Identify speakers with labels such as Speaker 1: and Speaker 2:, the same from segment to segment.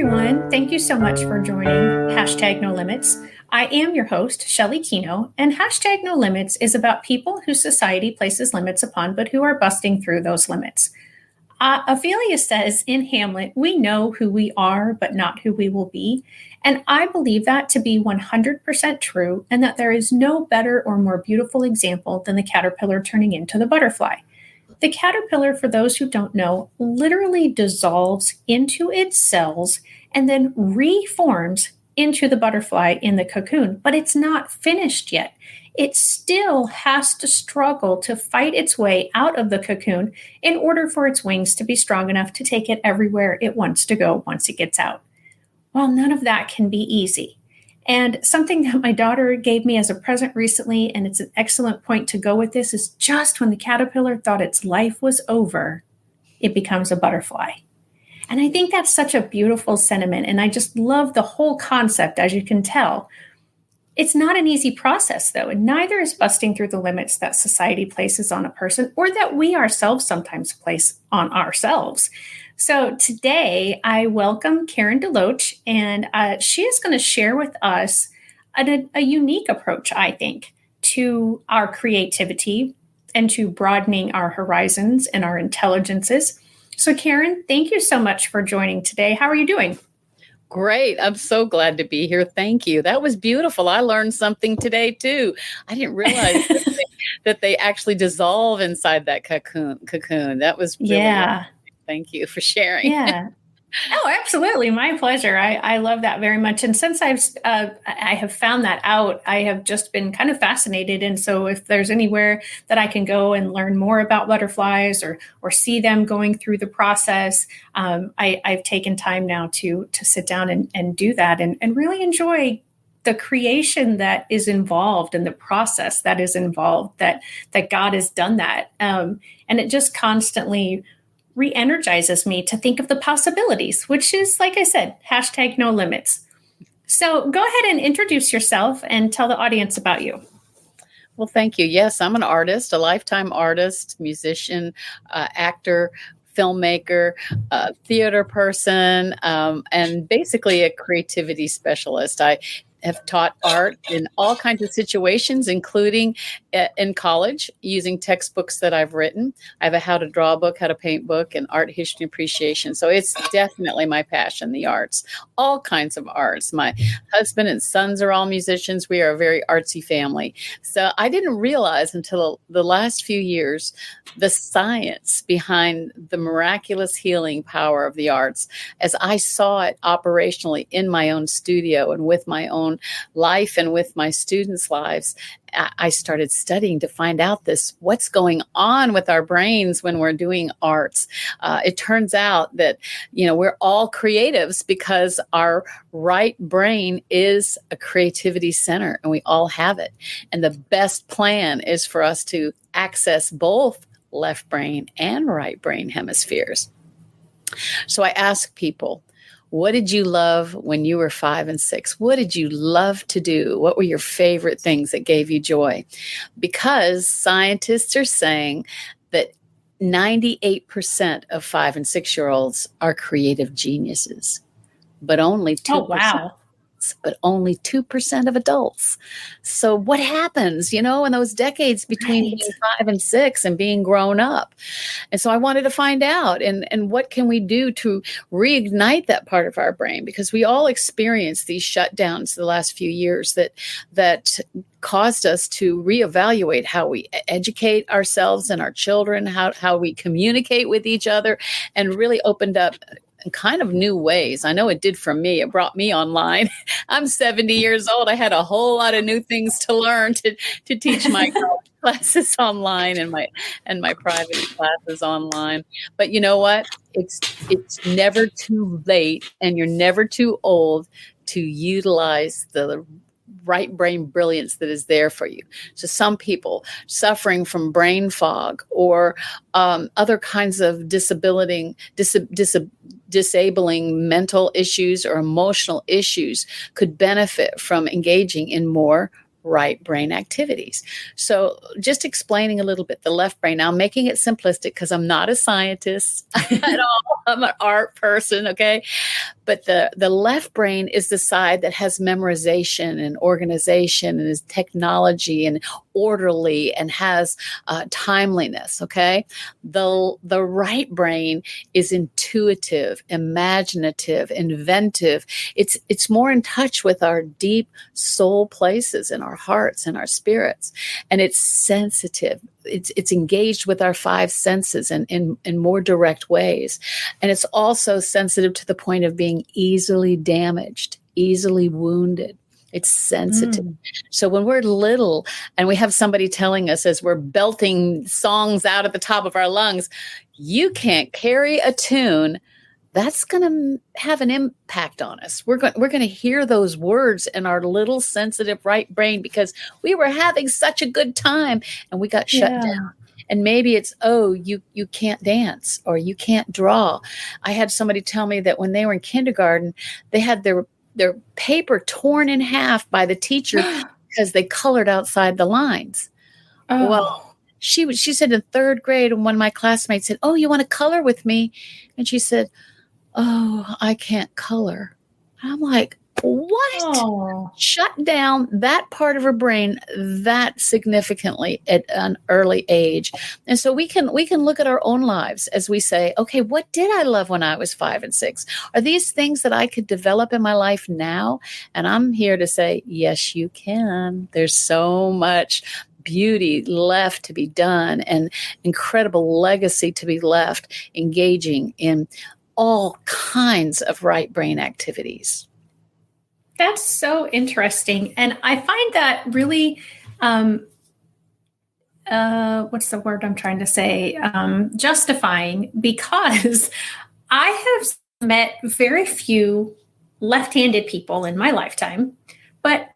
Speaker 1: everyone. Thank you so much for joining hashtag No Limits. I am your host, Shelly Kino, and hashtag No Limits is about people who society places limits upon, but who are busting through those limits. Ophelia says in Hamlet, we know who we are, but not who we will be. And I believe that to be 100% true, and that there is no better or more beautiful example than the caterpillar turning into the butterfly. The caterpillar, for those who don't know, literally dissolves into its cells and then reforms into the butterfly in the cocoon, but it's not finished yet. It still has to struggle to fight its way out of the cocoon in order for its wings to be strong enough to take it everywhere it wants to go once it gets out. Well, none of that can be easy. And something that my daughter gave me as a present recently, and it's an excellent point to go with this, is just when the caterpillar thought its life was over, it becomes a butterfly. And I think that's such a beautiful sentiment. And I just love the whole concept, as you can tell. It's not an easy process, though, and neither is busting through the limits that society places on a person or that we ourselves sometimes place on ourselves. So today I welcome Karen DeLoach, and she is going to share with us a unique approach, I think, to our creativity and to broadening our horizons and our intelligences. So Karen, thank you so much for joining today. How are you doing?
Speaker 2: Great. I'm so glad to be here. Thank you. That was beautiful. I learned something today too. I didn't realize that they actually dissolve inside that cocoon. That was really
Speaker 1: Yeah.
Speaker 2: Thank you for sharing.
Speaker 1: Yeah. Oh, absolutely. My pleasure. I love that very much. And since I have found that out, I have just been kind of fascinated. And so if there's anywhere that I can go and learn more about butterflies or see them going through the process, I've taken time now to sit down and do that and really enjoy the creation that is involved and the process that is involved, that God has done that. And it just constantly re-energizes me to think of the possibilities, which is, like I said, hashtag no limits. So go ahead and introduce yourself and tell the audience about you.
Speaker 2: Well, thank you. Yes, I'm an artist, a lifetime artist, musician, actor, filmmaker, theater person, and basically a creativity specialist. I have taught art in all kinds of situations, including in college, using textbooks that I've written. I have a how to draw book, how to paint book, and art history appreciation. So it's definitely my passion, the arts, all kinds of arts. My husband and sons are all musicians. We are a very artsy family. So I didn't realize until the last few years the science behind the miraculous healing power of the arts as I saw it operationally in my own studio and with my own life and with my students' lives. I started studying to find out what's going on with our brains when we're doing arts. It turns out that, we're all creatives because our right brain is a creativity center and we all have it. And the best plan is for us to access both left brain and right brain hemispheres. So I ask people, what did you love when you were 5 and 6? What did you love to do? What were your favorite things that gave you joy? Because scientists are saying that 98% of 5 and 6-year-olds are creative geniuses, but only 2%.
Speaker 1: Oh, wow.
Speaker 2: But only 2% of adults. So what happens, in those decades between being 5 and 6 and being grown up? And so I wanted to find out, and what can we do to reignite that part of our brain? Because we all experienced these shutdowns the last few years that caused us to reevaluate how we educate ourselves and our children, how we communicate with each other, and really opened up kind of new ways. I know it did for me. It brought me online. I'm 70 years old. I had a whole lot of new things to learn to teach my classes online and my private classes online. But you know what? It's never too late, and you're never too old to utilize the right brain brilliance that is there for you. So some people suffering from brain fog or other kinds of disabling mental issues or emotional issues could benefit from engaging in more right brain activities. So just explaining a little bit the left brain. Now, I'm making it simplistic because I'm not a scientist at all. I'm an art person, okay? But the left brain is the side that has memorization and organization and is technology and orderly and has timeliness, okay? The right brain is intuitive, imaginative, inventive. It's more in touch with our deep soul places in our hearts and our spirits. And it's sensitive. It's engaged with our five senses in more direct ways. And it's also sensitive to the point of being easily damaged, easily wounded. It's sensitive. So when we're little and we have somebody telling us as we're belting songs out at the top of our lungs, you can't carry a tune, that's going to have an impact on us. We're going to hear those words in our little sensitive right brain because we were having such a good time and we got shut down. And maybe it's, oh, you can't dance or you can't draw. I had somebody tell me that when they were in kindergarten, they had their paper torn in half by the teacher because they colored outside the lines.
Speaker 1: Oh.
Speaker 2: Well, she said in third grade, and one of my classmates said, "Oh, you want to color with me?" And she said, "Oh, I can't color." I'm like, what?
Speaker 1: Oh.
Speaker 2: Shut down that part of her brain that significantly at an early age. And so we can look at our own lives as we say, okay, what did I love when I was 5 and 6? Are these things that I could develop in my life now? And I'm here to say, yes, you can. There's so much beauty left to be done and incredible legacy to be left engaging in all kinds of right brain activities.
Speaker 1: That's so interesting. And I find that really, what's the word I'm trying to say? Justifying, because I have met very few left-handed people in my lifetime, but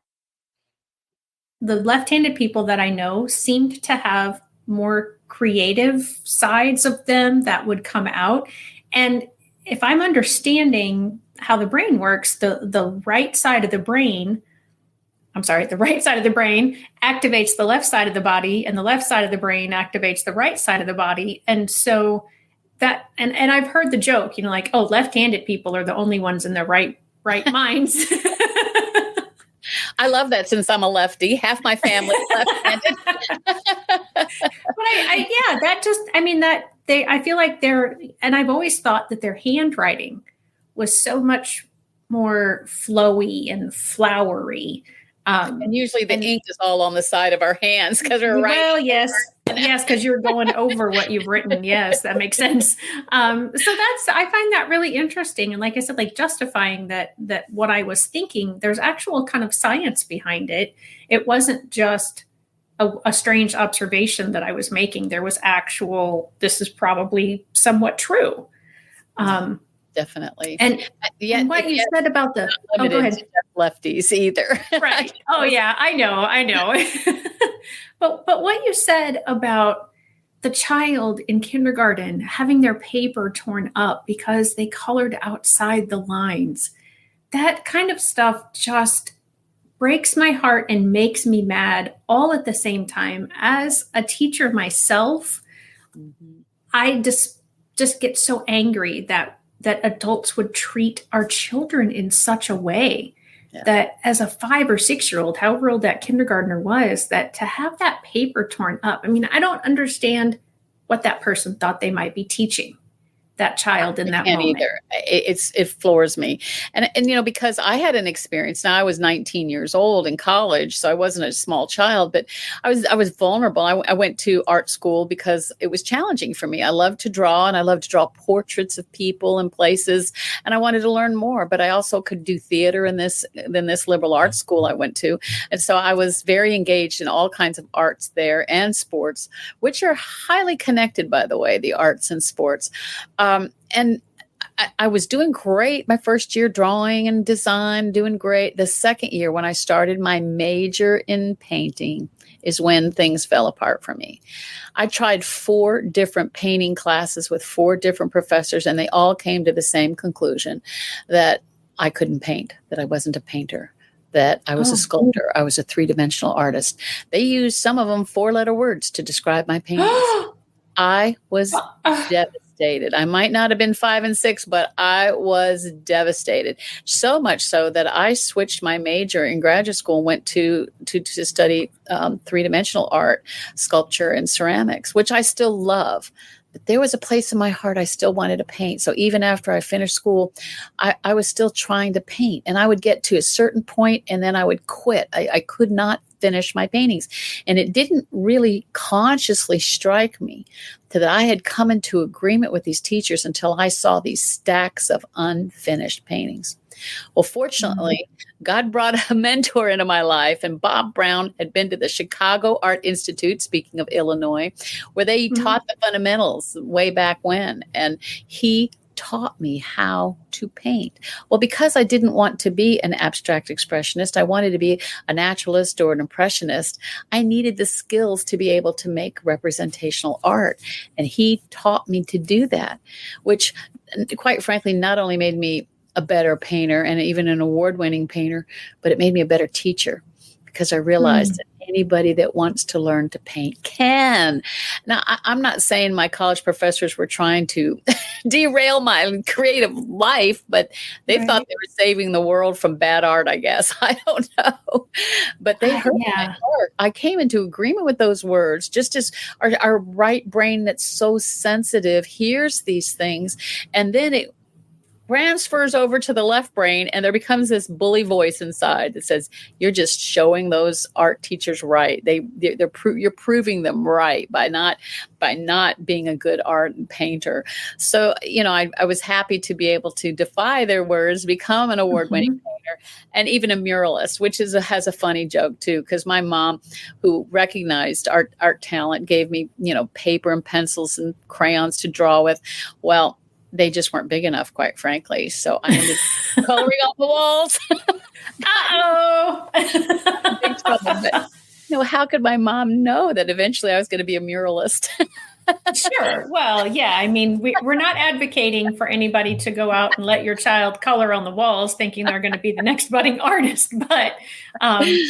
Speaker 1: the left-handed people that I know seemed to have more creative sides of them that would come out. And if I'm understanding how the brain works, the right side of the brain activates the left side of the body, and the left side of the brain activates the right side of the body. And so that, and I've heard the joke, like, oh, left-handed people are the only ones in their right minds.
Speaker 2: I love that since I'm a lefty, half my family left-handed.
Speaker 1: I feel like and I've always thought that their handwriting was so much more flowy and flowery.
Speaker 2: And usually the ink is all on the side of our hands because we're right.
Speaker 1: Well, yes, because you're going over what you've written. Yes, that makes sense. I find that really interesting. And like I said, like justifying that what I was thinking, there's actual kind of science behind it. It wasn't just a strange observation that I was making. There was this is probably somewhat true. Definitely. And what you said about go ahead.
Speaker 2: Lefties either.
Speaker 1: Right. Oh yeah, I know. But what you said about the child in kindergarten having their paper torn up because they colored outside the lines, that kind of stuff just breaks my heart and makes me mad all at the same time. As a teacher myself, I just get so angry that adults would treat our children in such a way that as a 5 or 6 year old, however old that kindergartner was, that to have that paper torn up. I mean, I don't understand what that person thought they might be teaching that child in that moment.
Speaker 2: Either. It floors me. And because I had an experience. Now I was 19 years old in college, so I wasn't a small child, but I was vulnerable. I went to art school because it was challenging for me. I love to draw, and I love to draw portraits of people and places, and I wanted to learn more, but I also could do theater in this liberal arts school I went to. And so I was very engaged in all kinds of arts there and sports, which are highly connected, by the way, the arts and sports. And I was doing great my first year, drawing and design, doing great. The second year, when I started my major in painting, is when things fell apart for me. I tried 4 different painting classes with 4 different professors, and they all came to the same conclusion, that I couldn't paint, that I wasn't a painter, that I was a
Speaker 1: Oh.
Speaker 2: sculptor. I was a three-dimensional artist. They used some of them four-letter words to describe my paintings. I was devastated. I might not have been 5 and 6, but I was devastated. So much so that I switched my major in graduate school and went to study three-dimensional art, sculpture, and ceramics, which I still love. But there was a place in my heart I still wanted to paint. So even after I finished school, I was still trying to paint. And I would get to a certain point and then I would quit. I could not finish my paintings. And it didn't really consciously strike me that I had come into agreement with these teachers until I saw these stacks of unfinished paintings. Well, fortunately, God brought a mentor into my life, and Bob Brown had been to the Chicago Art Institute, speaking of Illinois, where they taught the fundamentals way back when. And he taught me how to paint. Well, because I didn't want to be an abstract expressionist, I wanted to be a naturalist or an impressionist. I needed the skills to be able to make representational art. And he taught me to do that, which quite frankly, not only made me a better painter and even an award-winning painter, but it made me a better teacher because I realized that anybody that wants to learn to paint can. Now, I'm not saying my college professors were trying to derail my creative life, but they thought they were saving the world from bad art, I guess. I don't know. But they heard my heart. I came into agreement with those words, just as our right brain that's so sensitive hears these things, and then it transfers over to the left brain, and there becomes this bully voice inside that says, "You're just showing those art teachers right. You're proving them right by not being a good art painter." So, I was happy to be able to defy their words, become an award-winning painter, and even a muralist, which has a funny joke too, because my mom, who recognized art talent, gave me paper and pencils and crayons to draw with. Well, they just weren't big enough, quite frankly. So I ended up coloring on the walls.
Speaker 1: Uh-oh.
Speaker 2: Big trouble. But, how could my mom know that eventually I was going to be a muralist?
Speaker 1: Sure. Well, yeah. I mean, we're not advocating for anybody to go out and let your child color on the walls thinking they're going to be the next budding artist. But maybe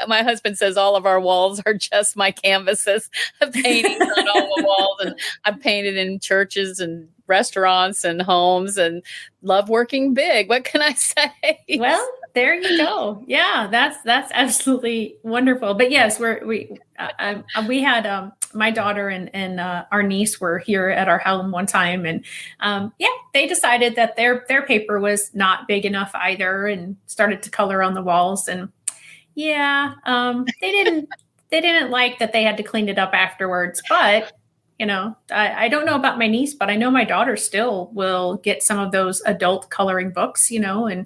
Speaker 2: my husband says all of our walls are just my canvases of paintings on all the walls, and I've painted in churches and restaurants and homes, and love working big. What can I say?
Speaker 1: Well, there you go. Yeah, that's absolutely wonderful. But yes, we had my daughter and our niece were here at our home one time, and they decided that their paper was not big enough either, and started to color on the walls. And they didn't like that they had to clean it up afterwards. But I don't know about my niece, but I know my daughter still will get some of those adult coloring books, and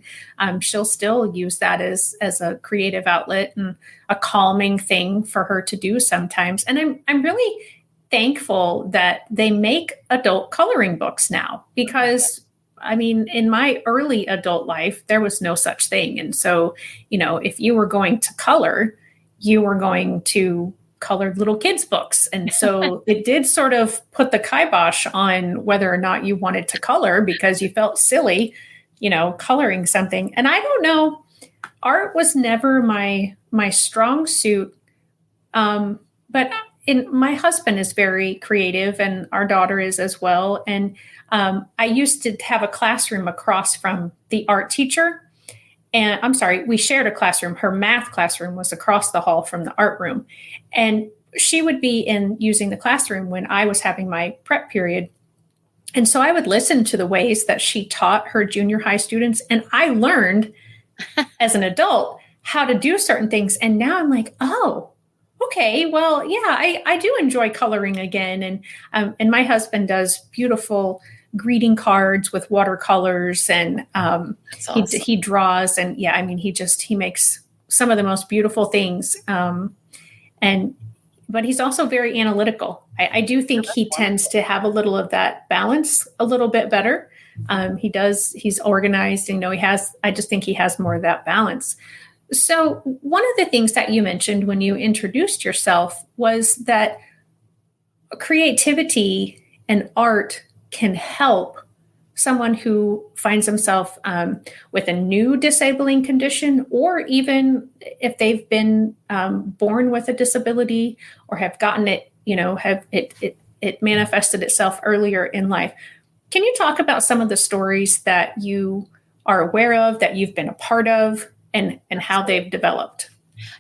Speaker 1: she'll still use that as a creative outlet and a calming thing for her to do sometimes. And I'm really thankful that they make adult coloring books now, because I mean, in my early adult life, there was no such thing. And so, if you were going to color, you were going to colored little kids' books. And so it did sort of put the kibosh on whether or not you wanted to color, because you felt silly, coloring something. And I don't know, art was never my strong suit. But my husband is very creative, and our daughter is as well. And I used to have a classroom across from the art teacher. And I'm sorry, we shared a classroom. Her math classroom was across the hall from the art room. And she would be using the classroom when I was having my prep period. And so I would listen to the ways that she taught her junior high students. And I learned as an adult how to do certain things. And now I'm like, oh, okay, well, yeah, I do enjoy coloring again. And my husband does beautiful greeting cards with watercolors, and awesome. he draws, and he makes some of the most beautiful things. But he's also very analytical. I do think he tends to have a little of that balance a little bit better. He's organized, and I just think he has more of that balance. So one of the things that you mentioned when you introduced yourself was that creativity and art can help someone who finds himself with a new disabling condition, or even if they've been born with a disability or have gotten it, have it manifested itself earlier in life. Can you talk about some of the stories that you are aware of, that you've been a part of, and how they've developed?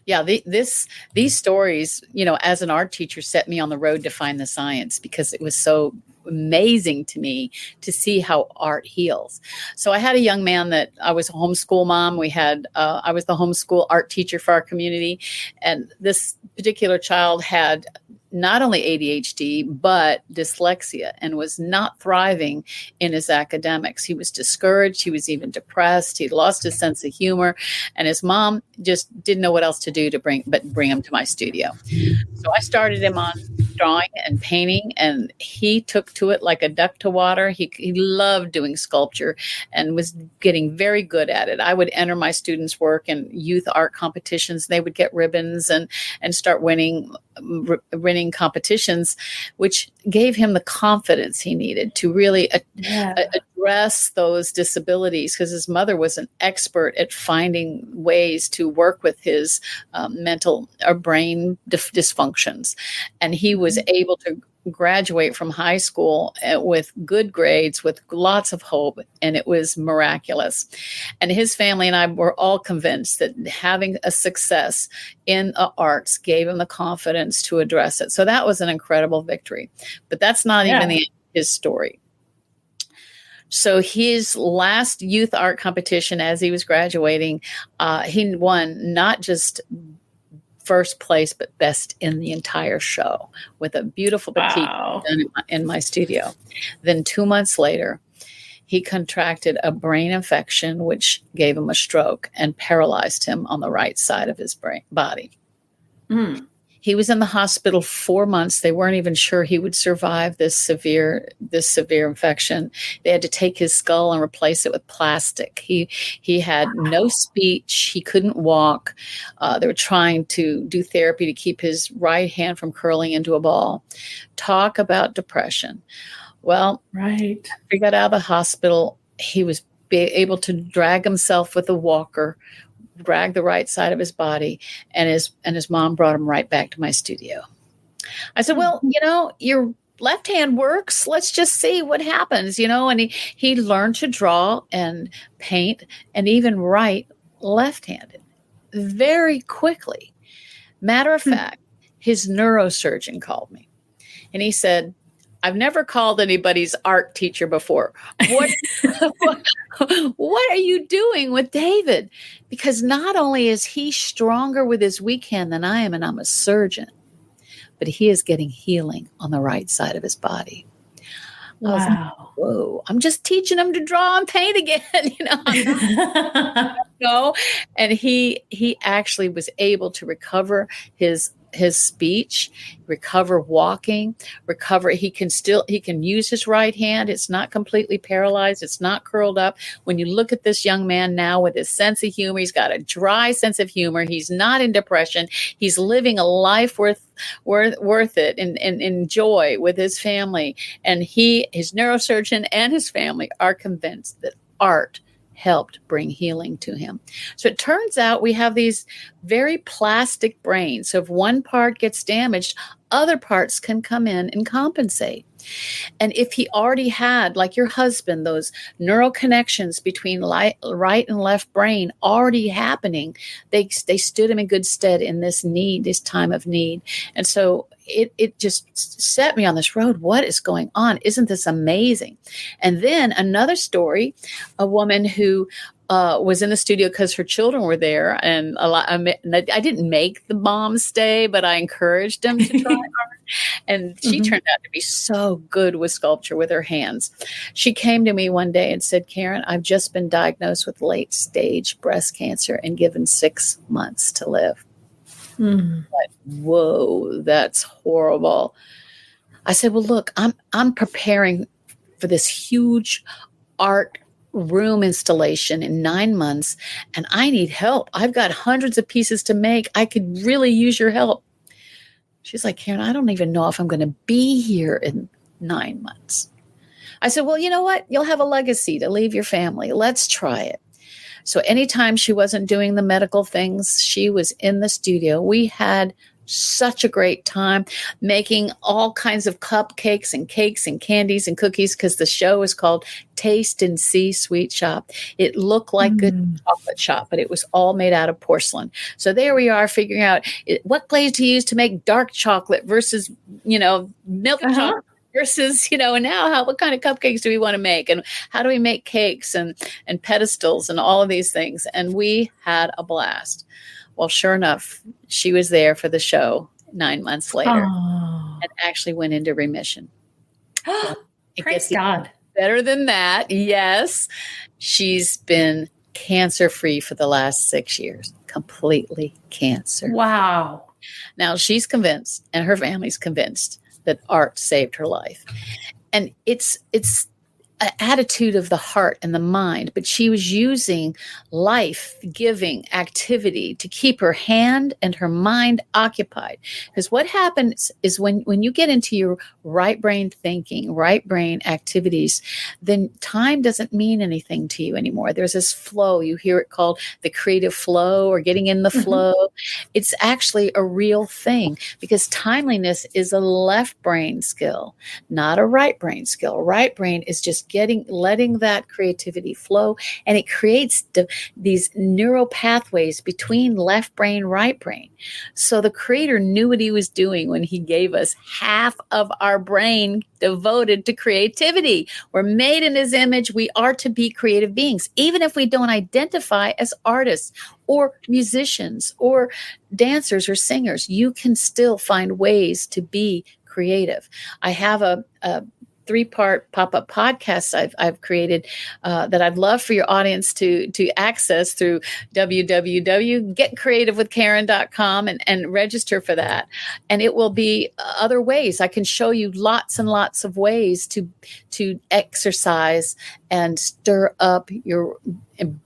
Speaker 2: Yeah, these stories, as an art teacher, set me on the road to find the science, because it was so amazing to me to see how art heals. So I had a young man that I was a homeschool mom. I was the homeschool art teacher for our community. And this particular child had not only ADHD, but dyslexia, and was not thriving in his academics. He was discouraged. He was even depressed. He lost his sense of humor, and his mom just didn't know what else to do bring him to my studio. So I started him on drawing and painting, and he took to it like a duck to water. He loved doing sculpture and was getting very good at it. I would enter my students' work in youth art competitions. They would get ribbons and start winning competitions, which gave him the confidence he needed to really address those disabilities, because his mother was an expert at finding ways to work with his mental or brain dysfunctions. And he was able to graduate from high school with good grades, with lots of hope, and it was miraculous. And his family and I were all convinced that having a success in the arts gave him the confidence to address it. So that was an incredible victory. But that's not even the end of his story. So his last youth art competition, as he was graduating, he won not just first place, but best in the entire show, with a beautiful batik done in my studio. Then 2 months later, he contracted a brain infection, which gave him a stroke and paralyzed him on the right side of his body.
Speaker 1: Mm.
Speaker 2: He was in the hospital 4 months. They weren't even sure he would survive this severe infection. They had to take his skull and replace it with plastic. He had no speech. He couldn't walk. They were trying to do therapy to keep his right hand from curling into a ball. Talk about depression. Well,
Speaker 1: right.
Speaker 2: He got out of the hospital. He was able to drag himself with a walker, drag the right side of his body, and his mom brought him right back to my studio. I said, well, your left hand works. Let's just see what happens, and he learned to draw and paint and even write left-handed very quickly. Matter of fact, his neurosurgeon called me and he said, I've never called anybody's art teacher before. What are you doing with David? Because not only is he stronger with his weak hand than I am, and I'm a surgeon, but he is getting healing on the right side of his body.
Speaker 1: Wow.
Speaker 2: I was like, whoa, I'm just teaching him to draw and paint again, And he actually was able to recover his speech, recover walking, he can use his right hand. It's not completely paralyzed. It's not curled up. When you look at this young man now with his sense of humor, he's got a dry sense of humor. He's not in depression. He's living a life worth it and in joy with his family. And his neurosurgeon and his family are convinced that art helped bring healing to him. So it turns out we have these very plastic brains. So if one part gets damaged, other parts can come in and compensate. And if he already had, like your husband, those neural connections between right and left brain already happening, they stood him in good stead in this time of need. And so it just set me on this road. What is going on? Isn't this amazing? And then another story, a woman who was in the studio because her children were there, and I didn't make the moms stay, but I encouraged them to try art. And she turned out to be so good with sculpture with her hands. She came to me one day and said, Karen, I've just been diagnosed with late stage breast cancer and given 6 months to live. Like, whoa, that's horrible. I said, well, look, I'm preparing for this huge art room installation in 9 months, and I need help. I've got hundreds of pieces to make. I could really use your help. She's like, Karen, I don't even know if I'm going to be here in 9 months. I said, well, you know what? You'll have a legacy to leave your family. Let's try it. So anytime she wasn't doing the medical things, she was in the studio. We had such a great time making all kinds of cupcakes and cakes and candies and cookies, because the show is called Taste and See Sweet Shop. It looked like good chocolate shop, but it was all made out of porcelain. So there we are figuring out what glaze to use to make dark chocolate versus, milk chocolate. Versus, and now what kind of cupcakes do we want to make? And how do we make cakes and pedestals and all of these things? And we had a blast. Well, sure enough, she was there for the show 9 months later and actually went into remission.
Speaker 1: Praise God.
Speaker 2: Better than that. Yes. She's been cancer-free for the last 6 years, completely cancer.
Speaker 1: Wow.
Speaker 2: Now she's convinced, and her family's convinced, that art saved her life. And it's an attitude of the heart and the mind, but she was using life-giving activity to keep her hand and her mind occupied. Because what happens is when you get into your right brain thinking, right brain activities, then time doesn't mean anything to you anymore. There's this flow. You hear it called the creative flow or getting in the flow. It's actually a real thing, because timeliness is a left brain skill, not a right brain skill. Right brain is just letting that creativity flow, and it creates these neural pathways between left brain, right brain. So the creator knew what he was doing when he gave us half of our brain devoted to creativity. We're made in his image. We are to be creative beings, even if we don't identify as artists or musicians or dancers or singers. You can still find ways to be creative. I have a 3-part pop-up podcast I've created that I'd love for your audience to access through www.getcreativewithkaren.com and register for that. And it will be other ways. I can show you lots and lots of ways to exercise and stir up your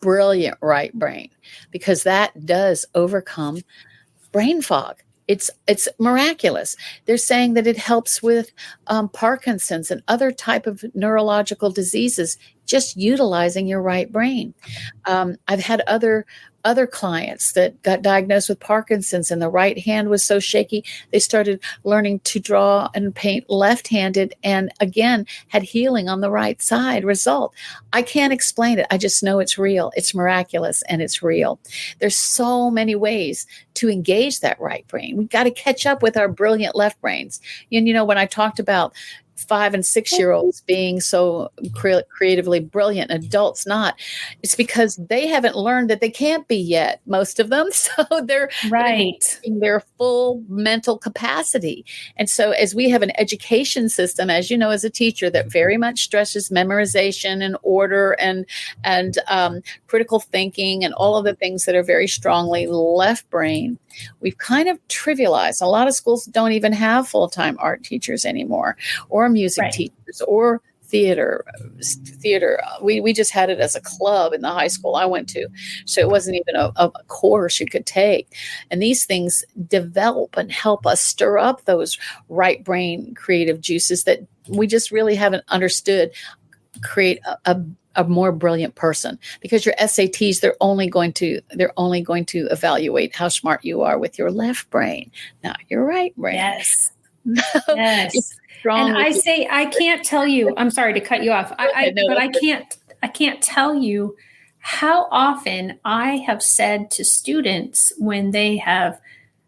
Speaker 2: brilliant right brain, because that does overcome brain fog. It's miraculous. They're saying that it helps with Parkinson's and other type of neurological diseases, just utilizing your right brain. I've had other clients that got diagnosed with Parkinson's, and the right hand was so shaky, they started learning to draw and paint left-handed, and again, had healing on the right side result. I can't explain it. I just know it's real. It's miraculous, and it's real. There's so many ways to engage that right brain. We've got to catch up with our brilliant left brains. And, when I talked about 5 and 6-year-olds being so creatively brilliant, adults not, it's because they haven't learned that they can't be yet, most of them. So they're
Speaker 1: right
Speaker 2: in their full mental capacity. And so as we have an education system, as you know, as a teacher, that very much stresses memorization and order and critical thinking and all of the things that are very strongly left brain, we've kind of trivialized. A lot of schools don't even have full-time art teachers anymore, or music teachers, or theater. We just had it as a club in the high school I went to. So it wasn't even a course you could take. And these things develop and help us stir up those right brain creative juices that we just really haven't understood create a more brilliant person. Because your SATs, they're only going to evaluate how smart you are with your left brain, not your right brain.
Speaker 1: Yes. Yes. And I can't tell you, I'm sorry to cut you off. I can't tell you how often I have said to students when they have,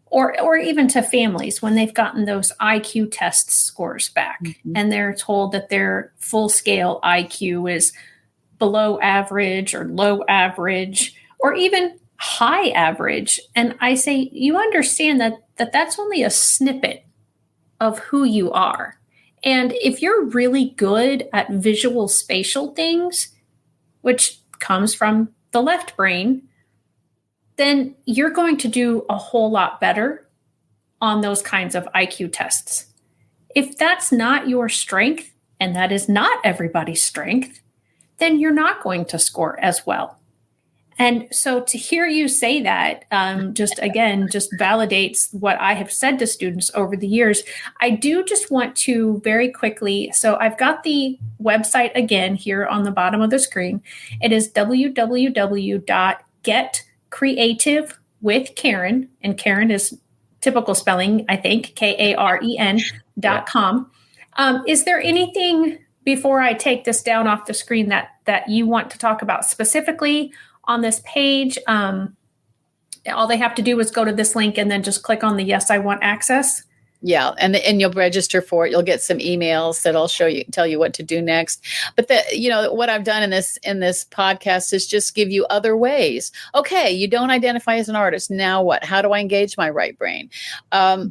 Speaker 1: or even to families when they've gotten those IQ test scores back, and they're told that their full scale IQ is below average or low average or even high average. And I say, you understand that that's only a snippet of who you are. And if you're really good at visual spatial things, which comes from the left brain, then you're going to do a whole lot better on those kinds of IQ tests. If that's not your strength, and that is not everybody's strength, then you're not going to score as well. And so to hear you say that, just validates what I have said to students over the years. I do just want to very quickly, so I've got the website again here on the bottom of the screen. It is www.getcreativewithkaren, and Karen is typical spelling, I think, KAREN.com. Is there anything before I take this down off the screen that you want to talk about specifically on this page? All they have to do is go to this link and then just click on the yes, I want access.
Speaker 2: Yeah, and you'll register for it. You'll get some emails that'll tell you what to do next. But what I've done in this podcast is just give you other ways. Okay, you don't identify as an artist. Now what? How do I engage my right brain? I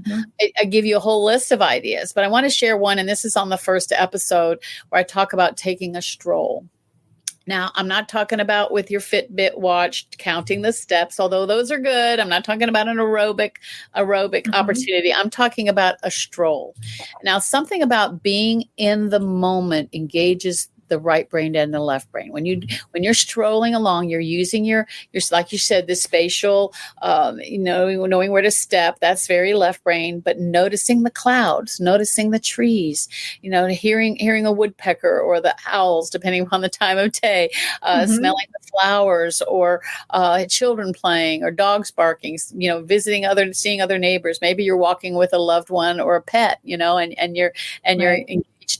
Speaker 2: give you a whole list of ideas, but I want to share one, and this is on the first episode where I talk about taking a stroll. Now, I'm not talking about with your Fitbit watch, counting the steps, although those are good. I'm not talking about an aerobic opportunity. I'm talking about a stroll. Now, something about being in the moment engages the right brain and the left brain. When you're strolling along, you're using your like you said, the spatial, knowing where to step. That's very left brain. But noticing the clouds, noticing the trees, hearing a woodpecker or the owls, depending on the time of day, smelling the flowers, or children playing, or dogs barking. Seeing other neighbors. Maybe you're walking with a loved one or a pet. And you're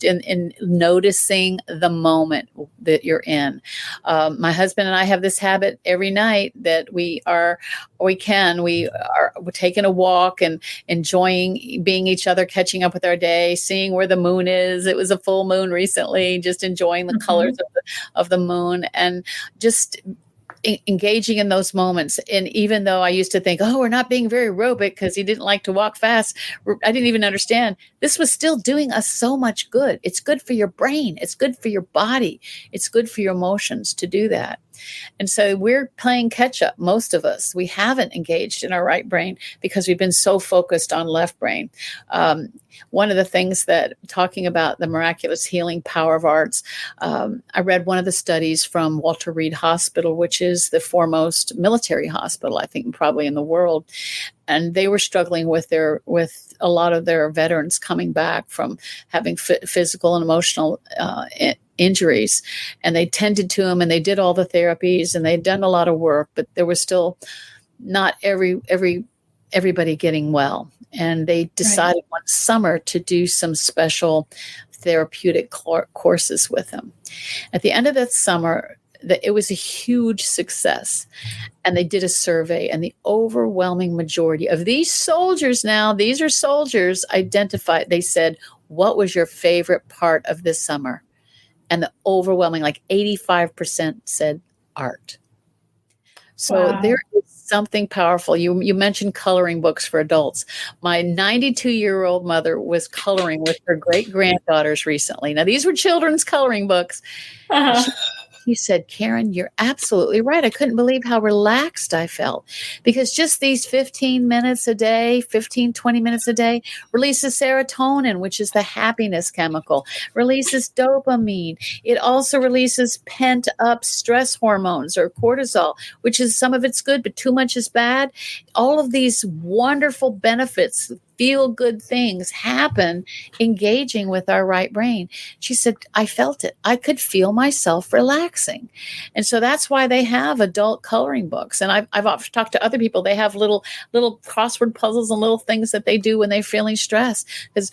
Speaker 2: in noticing the moment that you're in. My husband and I have this habit every night that we're taking a walk and enjoying being each other, catching up with our day, seeing where the moon is. It was a full moon recently, just enjoying the colors of the moon, and just engaging in those moments. And even though I used to think, we're not being very aerobic because he didn't like to walk fast, I didn't even understand this was still doing us so much good. It's good for your brain. It's good for your body. It's good for your emotions to do that. And so we're playing catch up. Most of us, we haven't engaged in our right brain because we've been so focused on left brain. One of the things that, talking about the miraculous healing power of arts, I read one of the studies from Walter Reed Hospital, which is the foremost military hospital, I think, probably in the world. And they were struggling with a lot of their veterans coming back from having physical and emotional injuries, and they tended to them, and they did all the therapies, and they'd done a lot of work, but there was still not everybody getting well. And they decided one summer to do some special therapeutic courses with them. At the end of that summer, it was a huge success. And they did a survey, and the overwhelming majority of these soldiers, now these are soldiers, identified, they said, what was your favorite part of this summer? And the overwhelming, like 85% said art. So there is something powerful. You mentioned coloring books for adults. My 92-year-old mother was coloring with her great-granddaughters recently. Now, these were children's coloring books. He said, Karen, you're absolutely right. I couldn't believe how relaxed I felt, because just these 15 minutes a day, 15, 20 minutes a day releases serotonin, which is the happiness chemical, releases dopamine. It also releases pent up stress hormones, or cortisol, which is, some of it's good, but too much is bad. All of these wonderful benefits, feel good things happen engaging with our right brain. She said, I felt it. I could feel myself relaxing. And so that's why they have adult coloring books. And I've talked to other people. They have little crossword puzzles and little things that they do when they're feeling stressed, because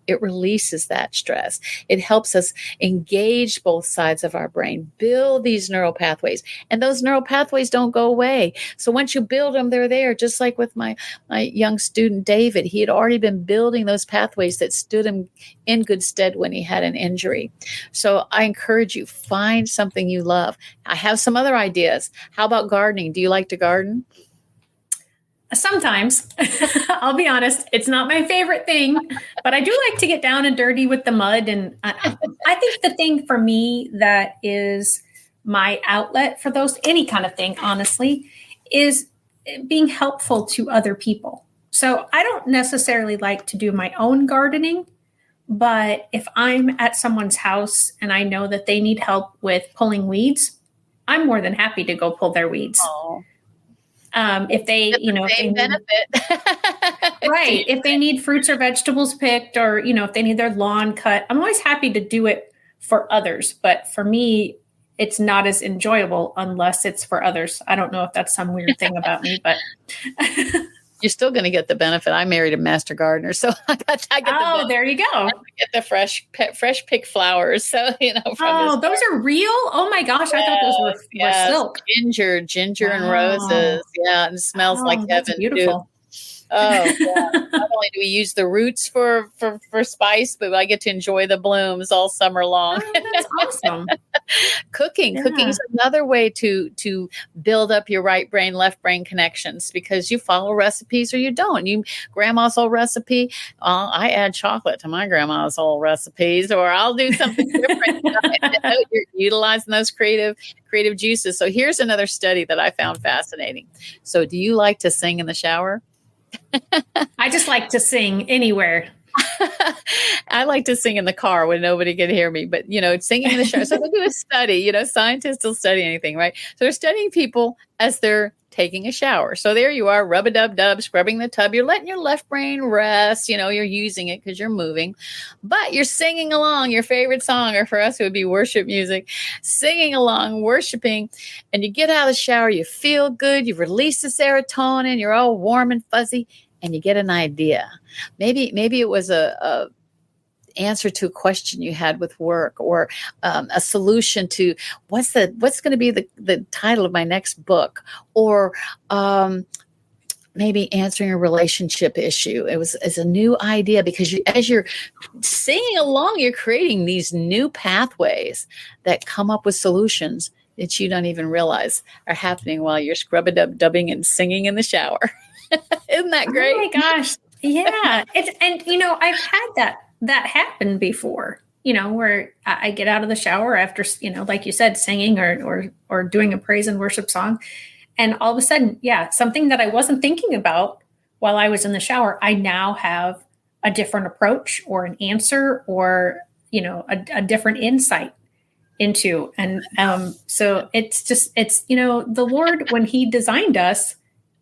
Speaker 2: it releases that stress. It helps us engage both sides of our brain, build these neural pathways. And those neural pathways don't go away. So once you build them, they're there. Just like with my young student, David, he had already been building those pathways that stood him in good stead when he had an injury. So I encourage you, find something you love. I have some other ideas. How about gardening? Do you like to garden?
Speaker 1: Sometimes. I'll be honest, it's not my favorite thing, but I do like to get down and dirty with the mud. And I think the thing for me that is my outlet for any kind of thing, honestly, is being helpful to other people. So I don't necessarily like to do my own gardening, but if I'm at someone's house and I know that they need help with pulling weeds, I'm more than happy to go pull their weeds.
Speaker 2: Oh,
Speaker 1: If they,
Speaker 2: get
Speaker 1: you know,
Speaker 2: the
Speaker 1: if they
Speaker 2: same
Speaker 1: need,
Speaker 2: benefit.
Speaker 1: right, if they need fruits or vegetables picked, or, you know, if they need their lawn cut, I'm always happy to do it for others. But for me, it's not as enjoyable unless it's for others. I don't know if that's some weird thing about me, but
Speaker 2: You're still going to get the benefit. I married a master gardener, so I get the
Speaker 1: oh,
Speaker 2: benefit.
Speaker 1: there you
Speaker 2: I
Speaker 1: go.
Speaker 2: get the fresh picked flowers. So from his
Speaker 1: Oh, those are real. Oh my gosh, I thought those were
Speaker 2: yes,
Speaker 1: silk.
Speaker 2: ginger and
Speaker 1: Wow.
Speaker 2: roses. Yeah, and it smells like
Speaker 1: Oh, that's
Speaker 2: heaven too.
Speaker 1: beautiful.
Speaker 2: Oh, yeah. Not only do we use the roots for spice, but I get to enjoy the blooms all summer long.
Speaker 1: Oh, that's awesome.
Speaker 2: Cooking
Speaker 1: Yeah.
Speaker 2: is another way to build up your right brain left brain connections, because you follow recipes or you don't. You grandma's old recipe, I add chocolate to my grandma's old recipes, or I'll do something different. You're utilizing those creative juices. So here's another study that I found fascinating. So do you like to sing in the shower?
Speaker 1: I just like to sing anywhere.
Speaker 2: I like to sing in the car when nobody can hear me, but singing in the shower. So they do a study, scientists will study anything, right? So they're studying people as they're taking a shower. So there you are, rub-a-dub-dub, scrubbing the tub. You're letting your left brain rest. You're using it because you're moving, but you're singing along your favorite song, or for us, it would be worship music, singing along, worshiping. And you get out of the shower, you feel good. You release the serotonin. You're all warm and fuzzy, and you get an idea. Maybe it was a answer to a question you had with work, or a solution to what's going to be the title of my next book, or maybe answering a relationship issue. It's a new idea, because as you're singing along, you're creating these new pathways that come up with solutions that you don't even realize are happening while you're scrub-a-dub-dubbing and singing in the shower. Isn't that great?
Speaker 1: Oh my gosh. Yeah. I've had that happen before, where I get out of the shower after, like you said, singing or doing a praise and worship song. And all of a sudden, yeah, something that I wasn't thinking about while I was in the shower, I now have a different approach or an answer, or, a different insight into. And so it's the Lord, when he designed us,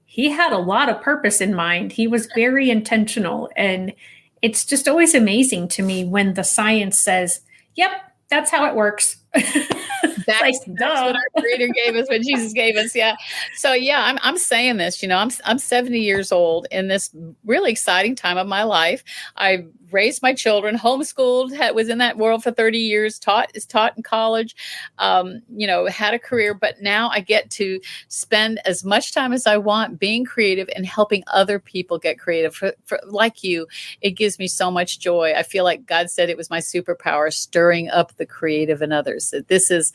Speaker 1: he had a lot of purpose in mind. He was very intentional. And it's just always amazing to me when the science says, yep, that's how it works.
Speaker 2: That's what our Creator gave us, what Jesus gave us. Yeah. So yeah, I'm saying this. I'm 70 years old in this really exciting time of my life. I raised my children, homeschooled, was in that world for 30 years, taught in college, had a career, but now I get to spend as much time as I want being creative and helping other people get creative. For like you, it gives me so much joy. I feel like God said it was my superpower, stirring up the creative in others. This is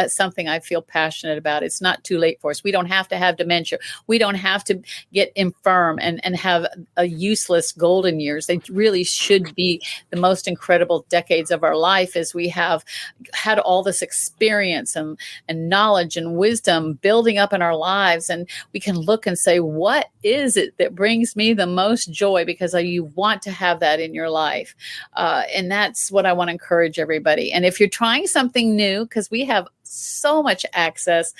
Speaker 2: something I feel passionate about. It's not too late for us. We don't have to have dementia. We don't have to get infirm and have a useless golden years. They really should be the most incredible decades of our life, as we have had all this experience and knowledge and wisdom building up in our lives. And we can look and say, what is it that brings me the most joy? Because you want to have that in your life. And that's what I want to encourage everybody. And if you're trying something new, because we have so much access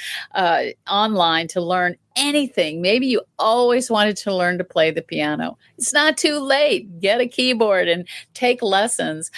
Speaker 2: online to learn anything. Maybe you always wanted to learn to play the piano. It's not too late. Get a keyboard and take lessons.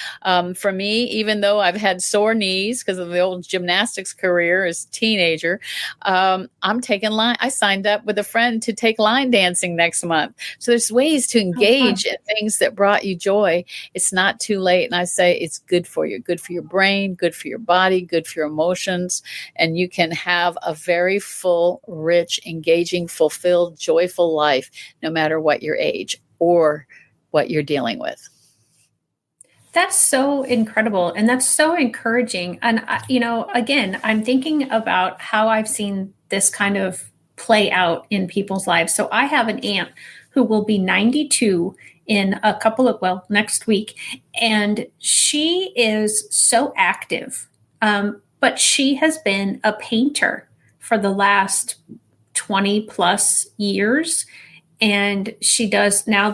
Speaker 2: For me, even though I've had sore knees because of the old gymnastics career as a teenager, I'm taking line. I signed up with a friend to take line dancing next month. So there's ways to engage in things that brought you joy. It's not too late. And I say it's good for you, good for your brain, good for your body, good for your emotions. And you can have a very full, rich, engaging, fulfilled, joyful life, no matter what your age or what you're dealing with.
Speaker 1: That's so incredible. And that's so encouraging. And, again, I'm thinking about how I've seen this kind of play out in people's lives. So I have an aunt who will be 92 in next week. And she is so active. But she has been a painter for the last 20 plus years. and she does now.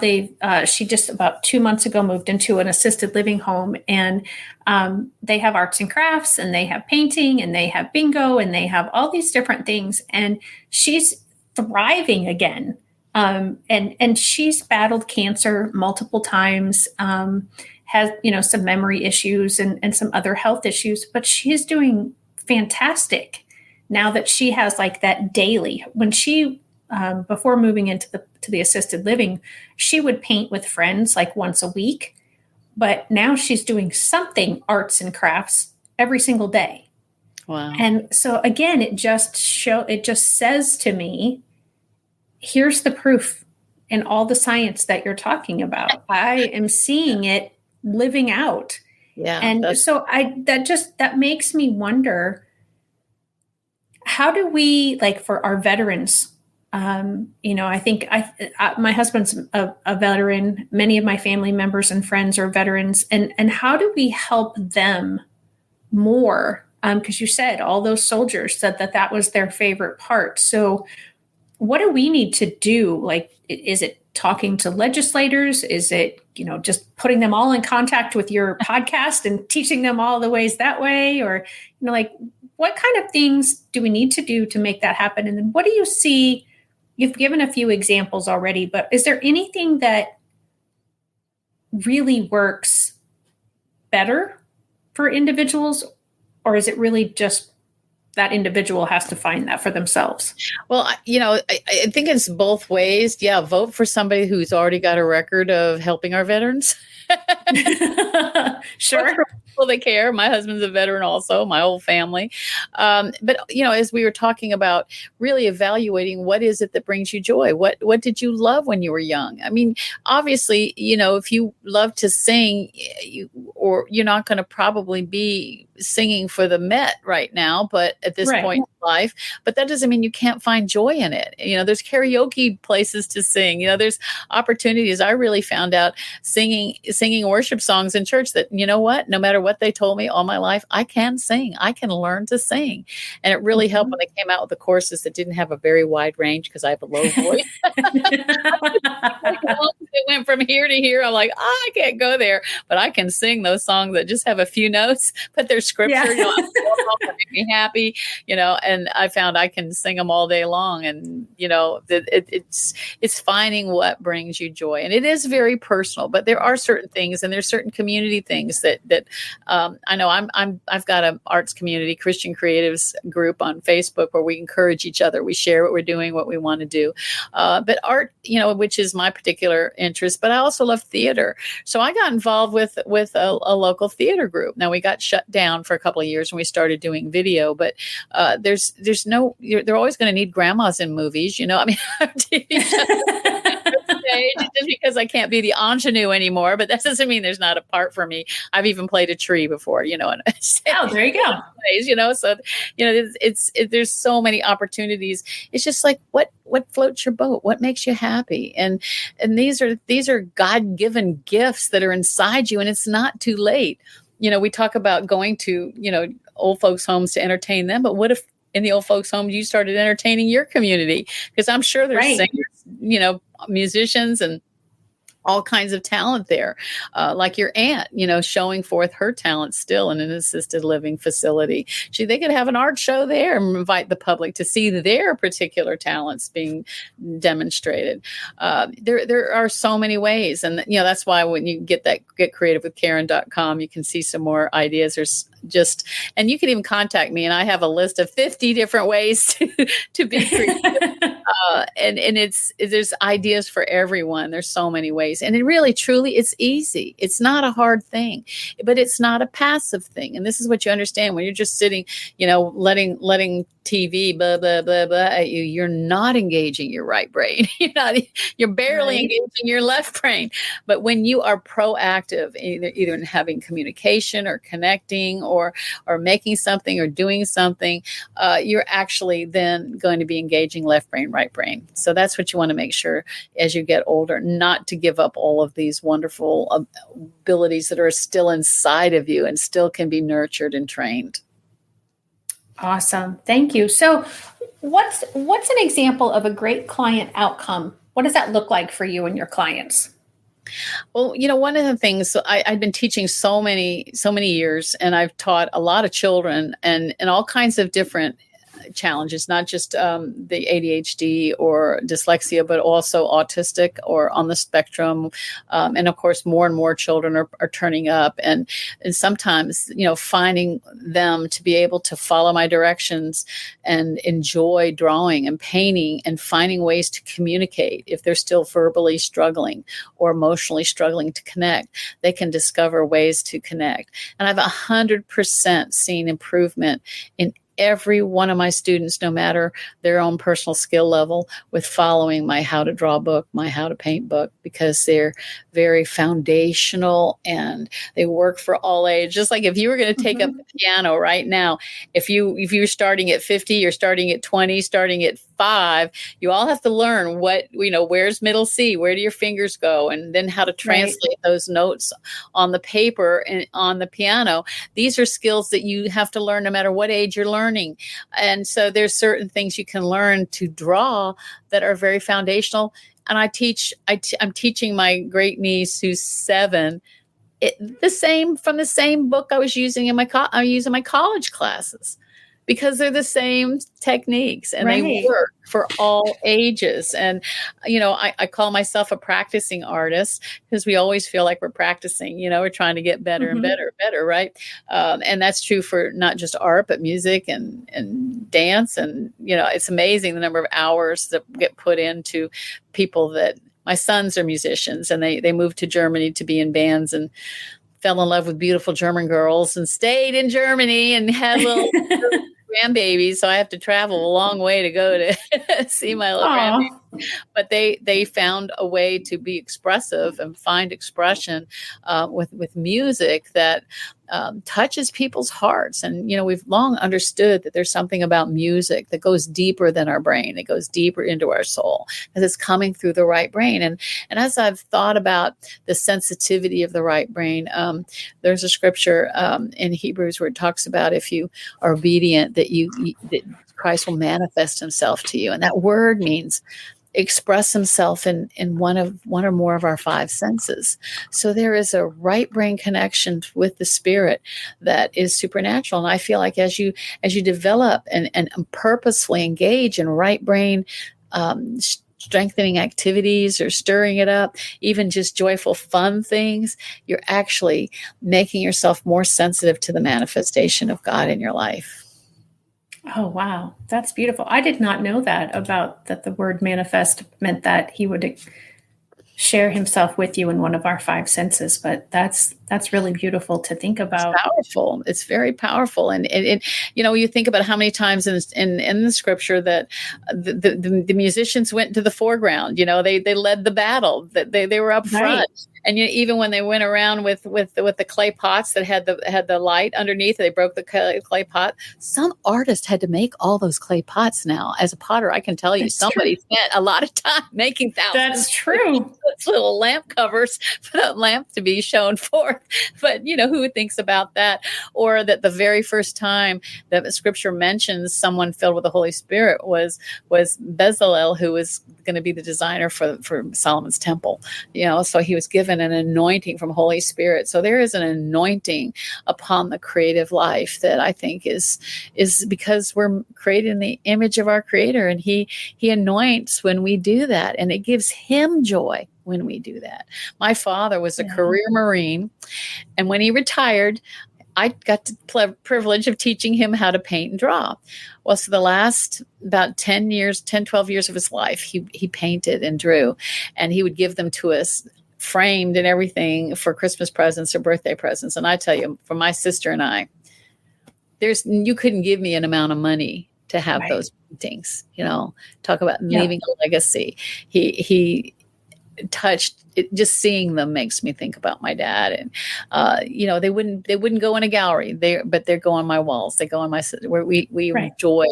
Speaker 1: She just about 2 months ago moved into an assisted living home, and they have arts and crafts, and they have painting, and they have bingo, and they have all these different things, and she's thriving again. And she's battled cancer multiple times, has some memory issues and some other health issues, but she's doing fantastic now that she has like that daily. When she before moving into the assisted living, she would paint with friends like once a week, but now she's doing something arts and crafts every single day.
Speaker 2: Wow.
Speaker 1: And so again, it just says to me, here's the proof in all the science that you're talking about. I am seeing it living out.
Speaker 2: Yeah.
Speaker 1: And so that makes me wonder, how do we, like, for our veterans, I think my husband's a veteran. Many of my family members and friends are veterans. And how do we help them more? Because you said all those soldiers said that was their favorite part. So what do we need to do? Like, is it talking to legislators? Is it, just putting them all in contact with your podcast and teaching them all the ways that way? Or, like, what kind of things do we need to do to make that happen? And then what do you see? You've given a few examples already, but is there anything that really works better for individuals? Or is it really just that individual has to find that for themselves?
Speaker 2: Well, I think it's both ways. Yeah, vote for somebody who's already got a record of helping our veterans.
Speaker 1: Sure.
Speaker 2: People that care. My husband's a veteran also, my whole family. But, as we were talking about really evaluating, what is it that brings you joy? What did you love when you were young? I mean, obviously, if you love to sing, you're not going to probably be singing for the Met right now, but at this point in life, but that doesn't mean you can't find joy in it. There's karaoke places to sing, there's opportunities. I really found out singing worship songs in church that, no matter what they told me all my life, I can sing, I can learn to sing. And it really helped when I came out with the courses that didn't have a very wide range because I have a low voice. It went from here to here. I'm like, I can't go there, but I can sing those songs that just have a few notes, but they're scripture, make me happy, and I found I can sing them all day long. And, it's finding what brings you joy. And it is very personal, but there are certain things and there's certain community things that I know I've got an arts community, Christian Creatives group on Facebook where we encourage each other. We share what we're doing, what we want to do. But art, which is my particular interest, but I also love theater. So I got involved with a local theater group. Now we got shut down for a couple of years when we started doing video, but they're always going to need grandmas in movies, I mean, just because I can't be the ingenue anymore, but that doesn't mean there's not a part for me. I've even played a tree before, and
Speaker 1: there you go.
Speaker 2: So there's so many opportunities. It's just like what floats your boat, what makes you happy, and these are God-given gifts that are inside you, and it's not too late. We talk about going to old folks' homes to entertain them, but what if in the old folks' home you started entertaining your community? Because I'm sure there's singers, musicians and all kinds of talent there, like your aunt, showing forth her talent still in an assisted living facility. They could have an art show there and invite the public to see their particular talents being demonstrated. There are so many ways. And, that's why when you get creativewithkaren.com, you can see some more ideas. There's and you can even contact me, and I have a list of 50 different ways to be creative. And there's ideas for everyone. There's so many ways. And it really, truly, it's easy. It's not a hard thing, but it's not a passive thing. And this is what you understand when you're just sitting, letting TV, blah, blah, blah, blah at you. You're not engaging your right brain. You're barely engaging your left brain. But when you are proactive, either in having communication or connecting or making something or doing something, you're actually then going to be engaging left brain, right brain. So that's what you want to make sure as you get older, not to give up all of these wonderful abilities that are still inside of you and still can be nurtured and trained.
Speaker 1: Awesome. Thank you. So what's an example of a great client outcome What does that look like for you and your clients?
Speaker 2: Well, one of the things I've been teaching so many years, and I've taught a lot of children and all kinds of different challenges, not just the ADHD or dyslexia, but also autistic or on the spectrum. And of course, more and more children are turning up. And sometimes, finding them to be able to follow my directions and enjoy drawing and painting and finding ways to communicate. If they're still verbally struggling or emotionally struggling to connect, they can discover ways to connect. And I've 100% seen improvement in every one of my students, no matter their own personal skill level, with following my How to Draw book, my How to Paint book, because they're very foundational and they work for all ages. Just like if you were going to take up the piano right now, if you're starting at 50, you're starting at 20, starting at 5, you all have to learn where's middle C, where do your fingers go, and then how to translate those notes on the paper and on the piano. These are skills that you have to learn no matter what age you're learning. And so there's certain things you can learn to draw that are very foundational. And I'm teaching my great niece who's 7, from the same book I was using in my college classes, because they're the same techniques and they work for all ages. And, I call myself a practicing artist because we always feel like we're practicing, we're trying to get better and better, right? And that's true for not just art, but music and dance. And, it's amazing the number of hours that get put into people that my sons are musicians, and they moved to Germany to be in bands and fell in love with beautiful German girls and stayed in Germany and had little grandbabies. So I have to travel a long way to go to see my little grandbaby. But they found a way to be expressive and find expression with music that touches people's hearts. And, we've long understood that there's something about music that goes deeper than our brain. It goes deeper into our soul because it's coming through the right brain. And as I've thought about the sensitivity of the right brain, there's a scripture in Hebrews where it talks about if you are obedient, that Christ will manifest himself to you. And that word means express himself in one or more of our 5 senses. So there is a right brain connection with the spirit that is supernatural. And I feel like as you develop and purposefully engage in right brain strengthening activities or stirring it up, even just joyful, fun things, you're actually making yourself more sensitive to the manifestation of God in your life.
Speaker 1: Oh, wow. That's beautiful. I did not know that the word manifest meant that he would share himself with you in one of our 5 senses, but that's really beautiful to think about.
Speaker 2: It's powerful. It's very powerful. And it you think about how many times in the scripture that the musicians went to the foreground, they led the battle, that they were up front. And even when they went around with the clay pots that had the light underneath, they broke the clay pot. Some artist had to make all those clay pots. Now, as a potter, I can tell you, somebody spent a lot of time making thousands.
Speaker 1: That's true.
Speaker 2: Little lamp covers for that lamp to be shown forth. But who thinks about that? Or that the very first time that the scripture mentions someone filled with the Holy Spirit was Bezalel, who was going to be the designer for Solomon's temple. So he was given an anointing from Holy Spirit. So there is an anointing upon the creative life that I think is because we're created in the image of our Creator, and he anoints when we do that, and it gives him joy when we do that. My father was a career Marine, and when he retired, I got the privilege of teaching him how to paint and draw. Well, so the last about 10, 12 years of his life, he painted and drew, and he would give them to us framed and everything for Christmas presents or birthday presents. And I tell you, for my sister and I, you couldn't give me an amount of money to have those paintings, talk about leaving a legacy. He touched just seeing them makes me think about my dad. And they wouldn't go in a gallery, but they go on my walls. They go on my, where we
Speaker 1: Right.
Speaker 2: enjoy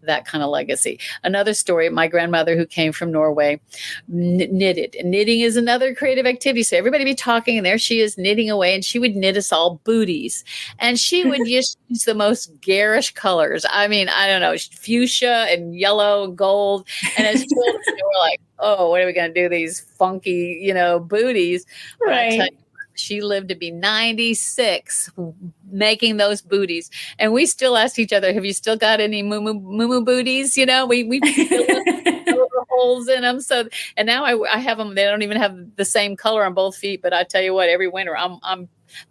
Speaker 2: that kind of legacy. Another story, my grandmother, who came from Norway, knitted. And knitting is another creative activity. So everybody be talking, and there she is knitting away, and she would knit us all booties. And she would just use the most garish colors. I mean, I don't know, fuchsia and yellow and gold. And as children, they were like, oh, what are we going to do? These funky, booties. But I tell you, she lived to be 96 making those booties. And we still asked each other, have you still got any moo booties? We fill holes in them. So, and now I have them. They don't even have the same color on both feet. But I tell you what, every winter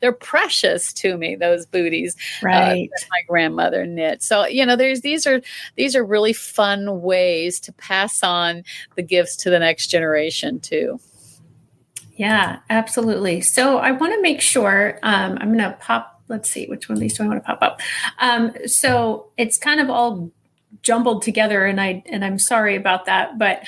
Speaker 2: they're precious to me, those booties,
Speaker 1: right,
Speaker 2: that my grandmother knit. So, these are really fun ways to pass on the gifts to the next generation too.
Speaker 1: Yeah, absolutely. So I want to make sure, I'm going to pop, let's see, which one of these do I want to pop up? So it's kind of all jumbled together, and I'm sorry about that. But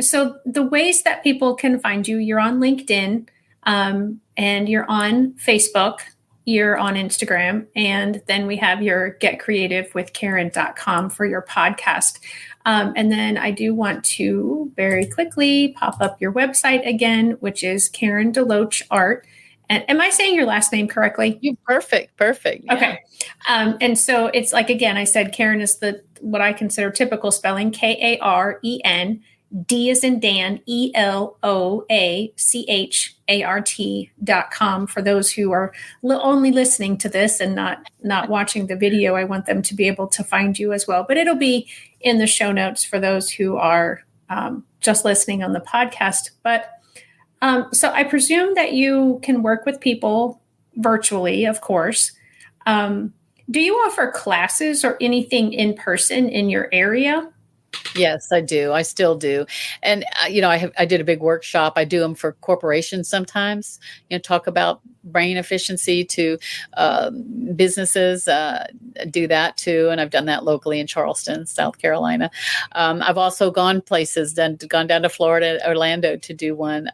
Speaker 1: so the ways that people can find you, you're on LinkedIn, and you're on Facebook, you're on Instagram, and then we have your getcreativewithkaren.com for your podcast. And then I do want to very quickly pop up your website again, which is Karen DeLoach Art. And am I saying your last name correctly?
Speaker 2: You perfect. Yeah.
Speaker 1: Okay. And so it's like, again, I said Karen is what I consider typical spelling, Karen. D as in Dan, ELOACHART.com. For those who are only listening to this and not watching the video, I want them to be able to find you as well. But it'll be in the show notes for those who are just listening on the podcast. But so I presume that you can work with people virtually, of course. Do you offer classes or anything in person in your area?
Speaker 2: Yes, I do. I still do. And, I did a big workshop. I do them for corporations sometimes, talk about brain efficiency to businesses, do that too. And I've done that locally in Charleston, South Carolina. I've also gone places, gone down to Florida, Orlando to do one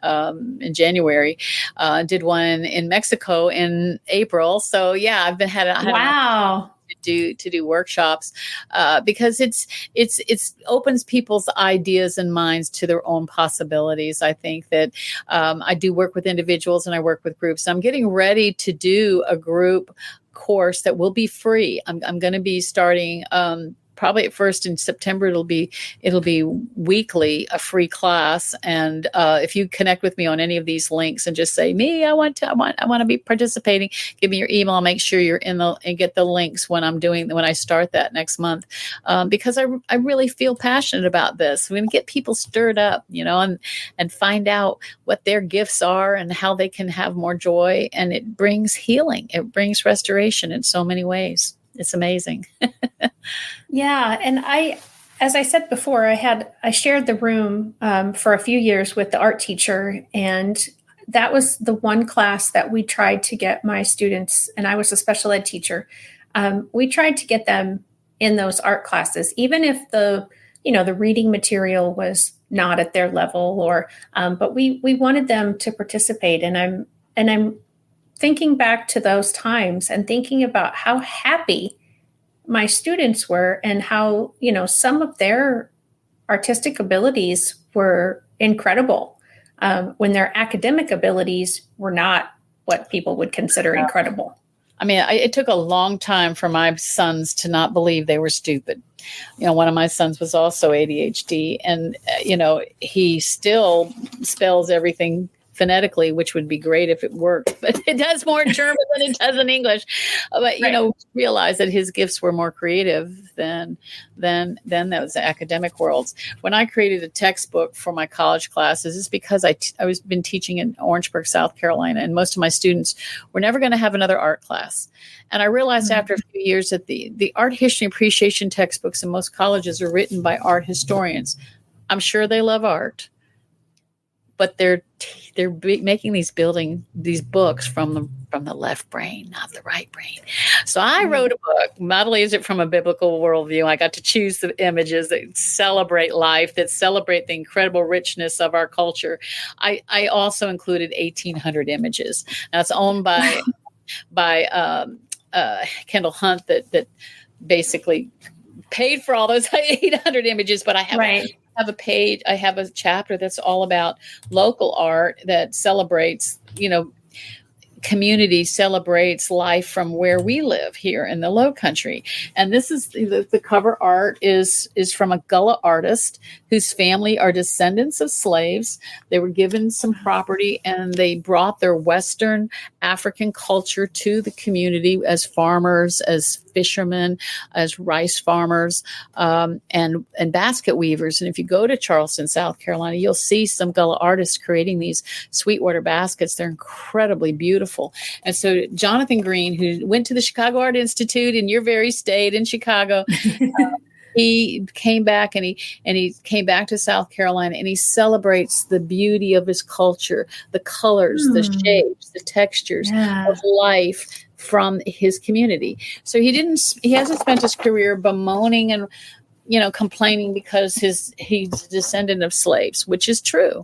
Speaker 2: in January, did one in Mexico in April. So yeah, I've had
Speaker 1: wow.
Speaker 2: to do workshops because it's opens people's ideas and minds to their own possibilities. I think that I do work with individuals and I work with groups. I'm getting ready to do a group course that will be free. I'm going to be starting probably at first in September. It'll be weekly, a free class. And if you connect with me on any of these links and just say, I want to be participating, give me your email. I'll make sure you're and get the links when I start that next month. Because I really feel passionate about this. We're going to get people stirred up, and find out what their gifts are and how they can have more joy. And it brings healing. It brings restoration in so many ways. It's amazing.
Speaker 1: Yeah. And as I said before, I shared the room for a few years with the art teacher. And that was the one class that we tried to get my students, and I was a special ed teacher. We tried to get them in those art classes, even if the reading material was not at their level but we wanted them to participate. And I'm thinking back to those times and thinking about how happy my students were and how, some of their artistic abilities were incredible when their academic abilities were not what people would consider incredible.
Speaker 2: I mean, it took a long time for my sons to not believe they were stupid. One of my sons was also ADHD, and, he still spells everything phonetically, which would be great if it worked, but it does more in German than it does in English. But, realize that his gifts were more creative than those academic worlds. When I created a textbook for my college classes, it's because I was been teaching in Orangeburg, South Carolina, and most of my students were never going to have another art class. And I realized after a few years that the art history appreciation textbooks in most colleges are written by art historians. I'm sure they love art, but they're making these books from the left brain, not the right brain. So I wrote a book, not only is it from a biblical worldview, I got to choose the images that celebrate life, that celebrate the incredible richness of our culture. I also included 1,800 images. Now it's owned by Kendall Hunt that basically paid for all those 800 images, but I have a page, I have a chapter that's all about local art that celebrates, community celebrates life from where we live here in the Low Country. And this is the cover art is from a Gullah artist whose family are descendants of slaves. They were given some property and they brought their Western African culture to the community as farmers, as fishermen, as rice farmers, and basket weavers. And if you go to Charleston, South Carolina, you'll see some Gullah artists creating these Sweetwater baskets. They're incredibly beautiful. And so Jonathan Green, who went to the Chicago Art Institute in your very state in Chicago, he came back and he came back to South Carolina and he celebrates the beauty of his culture, the colors, the shapes, the textures of life from his community. So he hasn't spent his career bemoaning and, complaining because he's a descendant of slaves, which is true.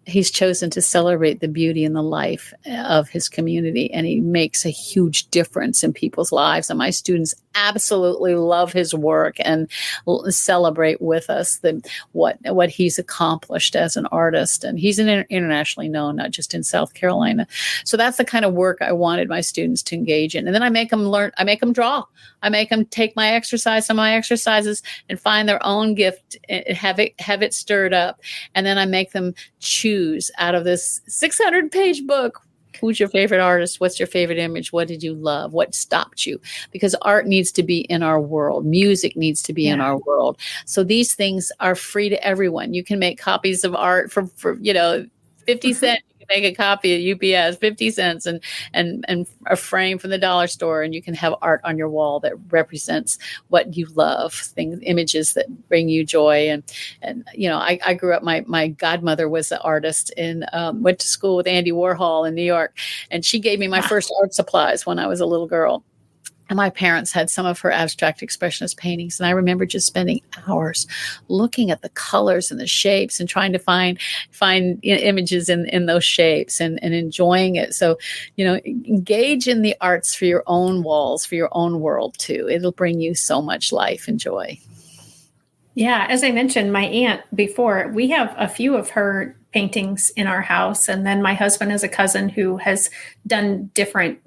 Speaker 2: He's chosen to celebrate the beauty and the life of his community, and he makes a huge difference in people's lives. And my students absolutely love his work and celebrate with us what he's accomplished as an artist. And he's internationally known, not just in South Carolina. So that's the kind of work I wanted my students to engage in. And then I make them learn, I make them draw. I make them take some of my exercises and find their own gift, have it stirred up. And then I make them choose out of this 600-page book. Who's your favorite artist? What's your favorite image? What did you love? What stopped you? Because art needs to be in our world. Music needs to be in our world. So these things are free to everyone. You can make copies of art for 50 cents. You can make a copy at UPS, 50 cents, and a frame from the dollar store, and you can have art on your wall that represents what you love, images that bring you joy. And I grew up, my godmother was an artist and went to school with Andy Warhol in New York, and she gave me my first art supplies when I was a little girl. And my parents had some of her abstract expressionist paintings. And I remember just spending hours looking at the colors and the shapes and trying to find images in those shapes and enjoying it. So, engage in the arts for your own walls, for your own world too. It'll bring you so much life and joy.
Speaker 1: Yeah. As I mentioned, my aunt before, we have a few of her paintings in our house. And then my husband has a cousin who has done different,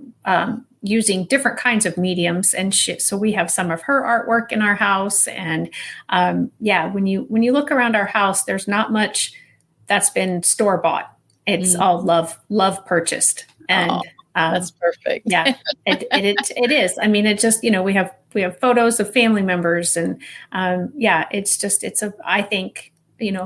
Speaker 1: using different kinds of mediums and shit. So we have some of her artwork in our house. And when you look around our house, there's not much that's been store bought. It's all love purchased. And
Speaker 2: that's perfect.
Speaker 1: Yeah, it is. I mean, it just, we have photos of family members and I think,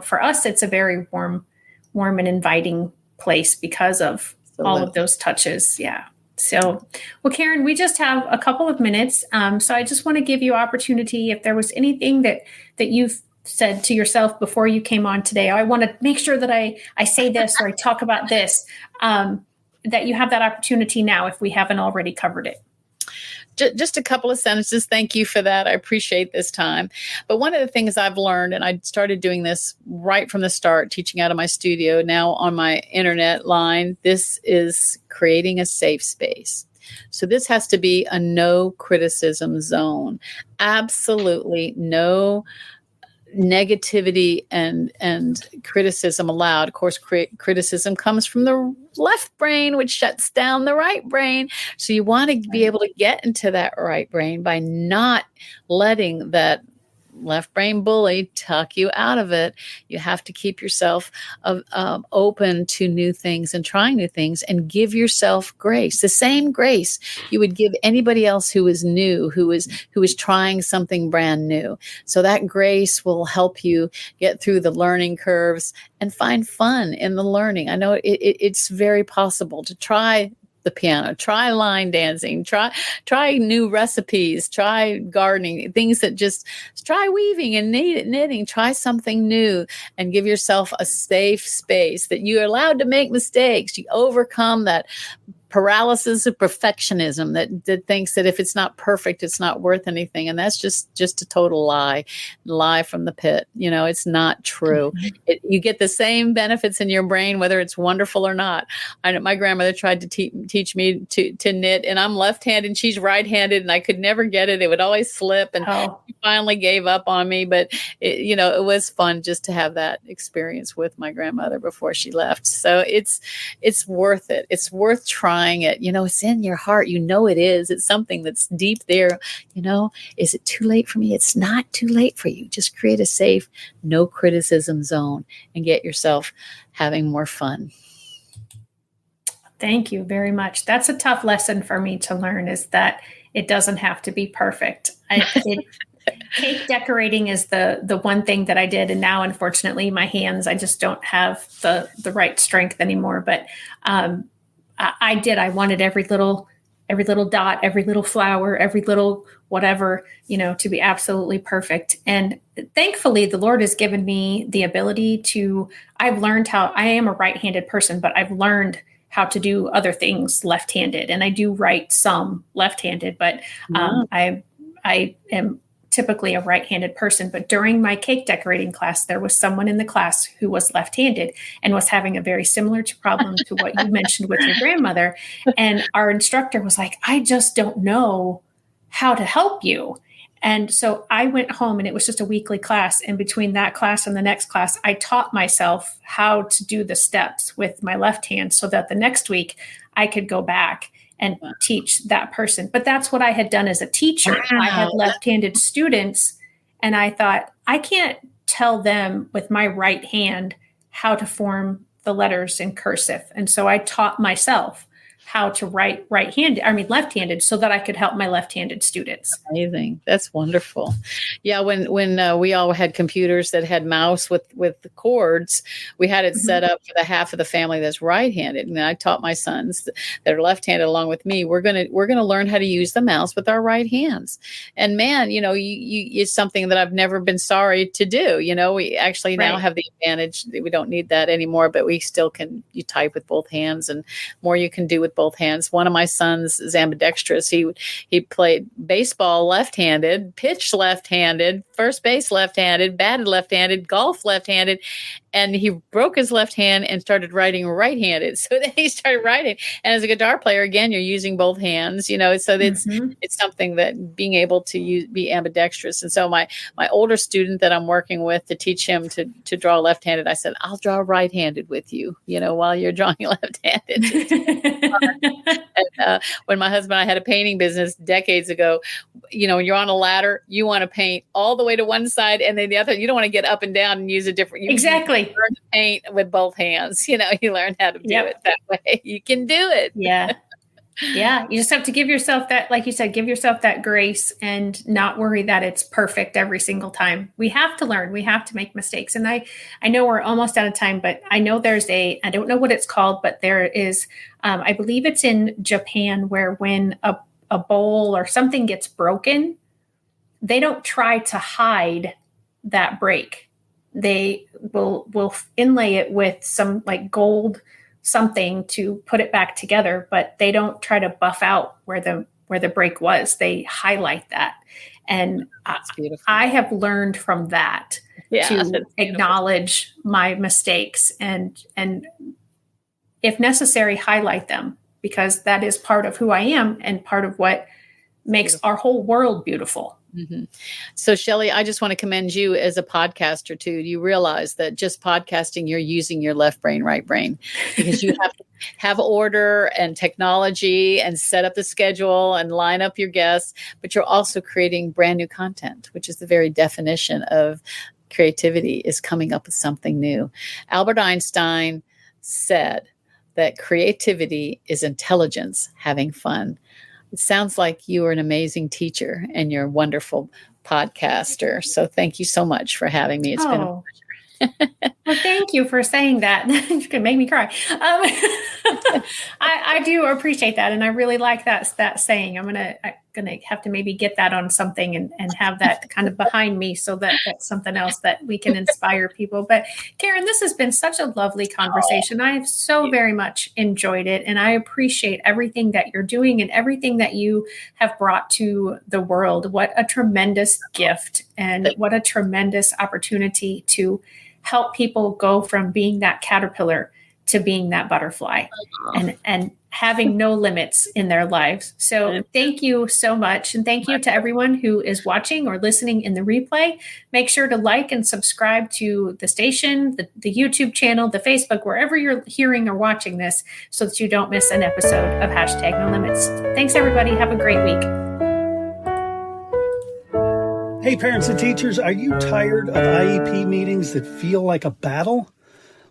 Speaker 1: for us, it's a very warm and inviting place because of all of those touches. Yeah. So, well, Karen, we just have a couple of minutes. So I just want to give you opportunity. If there was anything that you've said to yourself before you came on today, I want to make sure that I say this or I talk about this, that you have that opportunity now if we haven't already covered it.
Speaker 2: Just a couple of sentences. Thank you for that. I appreciate this time. But one of the things I've learned, and I started doing this right from the start, teaching out of my studio, now on my internet line, this is creating a safe space. So this has to be a no criticism zone. Absolutely no negativity and criticism allowed. Of course, criticism comes from the left brain, which shuts down the right brain. So you want to be able to get into that right brain by not letting that left brain bully tuck you out of it. You have to keep yourself open to new things and trying new things, and give yourself grace, the same grace you would give anybody else who is new, who is trying something brand new. So that grace will help you get through the learning curves and find fun in the learning. I know it's very possible to try the piano, try line dancing, try new recipes, try gardening, things that just try weaving and knitting, try something new and give yourself a safe space that you're allowed to make mistakes. You overcome that paralysis of perfectionism that thinks that if it's not perfect, it's not worth anything. And that's just a total lie from the pit. It's not true. You get the same benefits in your brain, whether it's wonderful or not. I know my grandmother tried to teach me to knit, and I'm left-handed and she's right-handed, and I could never get it. It would always slip, and she finally gave up on me. But it was fun just to have that experience with my grandmother before she left. So it's worth it. It's worth trying it. It's in your heart. It is. It's something that's deep there. Is it too late for me? It's not too late for you. Just create a safe, no criticism zone and get yourself having more fun.
Speaker 1: Thank you very much. That's a tough lesson for me to learn, is that it doesn't have to be perfect. Cake decorating is the one thing that I did. And now, unfortunately, my hands, I just don't have the right strength anymore. But I did. I wanted every little dot, every little flower, every little whatever, to be absolutely perfect. And thankfully, the Lord has given me the ability I've learned how. I am a right-handed person, but I've learned how to do other things left-handed. And I do write some left-handed, but I am typically a right-handed person. But during my cake decorating class, there was someone in the class who was left-handed and was having a very similar problem to what you mentioned with your grandmother. And our instructor was like, I just don't know how to help you. And so I went home, and it was just a weekly class. And between that class and the next class, I taught myself how to do the steps with my left hand so that the next week I could go back and teach that person. But that's what I had done as a teacher. Wow. I had left-handed students, and I thought, I can't tell them with my right hand how to form the letters in cursive. And so I taught myself how to write left-handed, so that I could help my left-handed students.
Speaker 2: Amazing. That's wonderful. Yeah. When we all had computers that had mouse with the cords, we had it set up for the half of the family that's right-handed. And I taught my sons that are left-handed along with me, we're going to learn how to use the mouse with our right hands. And man, it's something that I've never been sorry to do. We actually now have the advantage that we don't need that anymore, but we still you type with both hands, and more you can do with both hands. One of my sons is ambidextrous. He played baseball left-handed, pitched left-handed, first base left-handed, batted left-handed, golf left-handed, and he broke his left hand and started writing right-handed. So then he started writing. And as a guitar player, again, you're using both hands, so it's something that being able to be ambidextrous. And so my older student that I'm working with to teach him to draw left-handed, I said, I'll draw right-handed with you, while you're drawing left-handed. And, when my husband and I had a painting business decades ago, when you're on a ladder, you want to paint all the way to one side, and then the other. You don't want to get up and down and use a different.
Speaker 1: Exactly.
Speaker 2: You learn to paint with both hands. You learn how to do it that way. You can do it.
Speaker 1: Yeah. Yeah. You just have to give yourself that, like you said, give yourself that grace and not worry that it's perfect every single time. We have to learn. We have to make mistakes. And I know we're almost out of time, but I know I don't know what it's called, but there is, I believe it's in Japan, where when a bowl or something gets broken, they don't try to hide that break. They will inlay it with some like gold something to put it back together, but they don't try to buff out where the break was. They highlight that. And I have learned from that to acknowledge my mistakes and if necessary, highlight them, because that is part of who I am and part of what makes our whole world beautiful.
Speaker 2: Mm-hmm. So, Shelley, I just want to commend you as a podcaster too. You realize that just podcasting, you're using your left brain, right brain, because you have to have order and technology and set up the schedule and line up your guests, but you're also creating brand new content, which is the very definition of creativity, is coming up with something new. Albert Einstein said that creativity is intelligence having fun. It sounds like you are an amazing teacher and you're a wonderful podcaster. So thank you so much for having me. It's been a pleasure.
Speaker 1: Well, thank you for saying that. It's going to make me cry. I I do appreciate that, and I really like that saying. I'm gonna have to maybe get that on something and have that kind of behind me, so that that's something else that we can inspire people. But Karen, this has been such a lovely conversation. I have so very much enjoyed it, and I appreciate everything that you're doing and everything that you have brought to the world. What a tremendous gift, and what a tremendous opportunity to help people go from being that caterpillar to being that butterfly, and having no limits in their lives. So thank you so much. And thank you to everyone who is watching or listening in the replay. Make sure to like and subscribe to the station, the YouTube channel, the Facebook, wherever you're hearing or watching this, so that you don't miss an episode of #NoLimits. Thanks, everybody. Have a great week.
Speaker 3: Hey, parents and teachers, are you tired of IEP meetings that feel like a battle?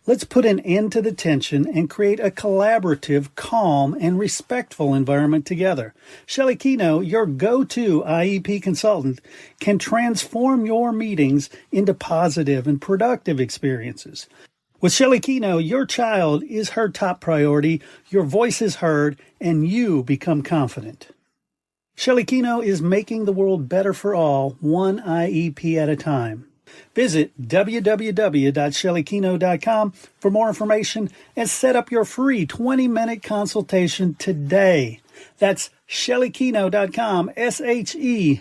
Speaker 3: Let's put an end to the tension and create a collaborative, calm, and respectful environment together. Shelley Keno, your go-to IEP consultant, can transform your meetings into positive and productive experiences. With Shelley Keno, your child is her top priority, your voice is heard, and you become confident. Shelley Keno is making the world better for all, one IEP at a time. Visit www.shelleykeno.com for more information and set up your free 20-minute consultation today. That's shelleykeno.com, SHELLEYKENOW.